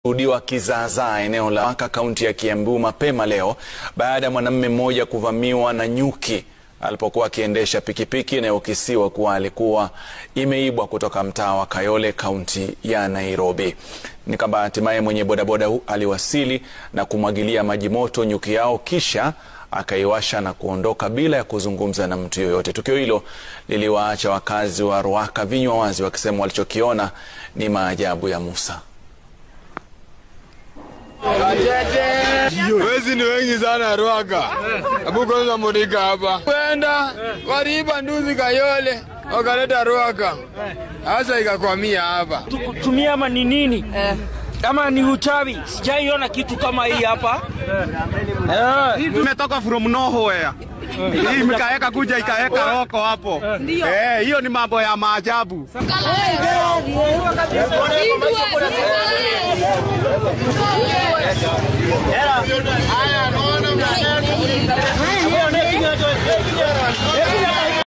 Udiwa kizaazaa eneo la Waka kaunti ya Kiambu mapema leo baada ya mwanamume mmoja kuvamiwa na nyuki alipokuwa akiendesha pikipiki inayokisiwa kuwa alikuwa imeibwa kutoka mtaa wa Kayole kaunti ya Nairobi. Ni kwamba hatimaye mwenye bodaboda aliwasili na kumwagilia maji moto nyuki yao kisha akaiwasha na kuondoka bila ya kuzungumza na mtu yoyote. Tukio hilo liliwaacha wakazi wa Ruaka vinywa wazi wakisema walichokiona ni maajabu ya Musa. Wezi ni wengi sana Ruaka. Abu kwanza modika hapa. Kwenda waliiba nduzi Kayole wakaleta Ruaka. Sasa ikakwamia hapa. Tumia ama ni nini? Kama ni uchawi, sijaiona kitu kama hii hapa. Tumetoka from nowhere. Hii mkaeka kuja ikaeka roko hapo. Hiyo ni mambo ya maajabu.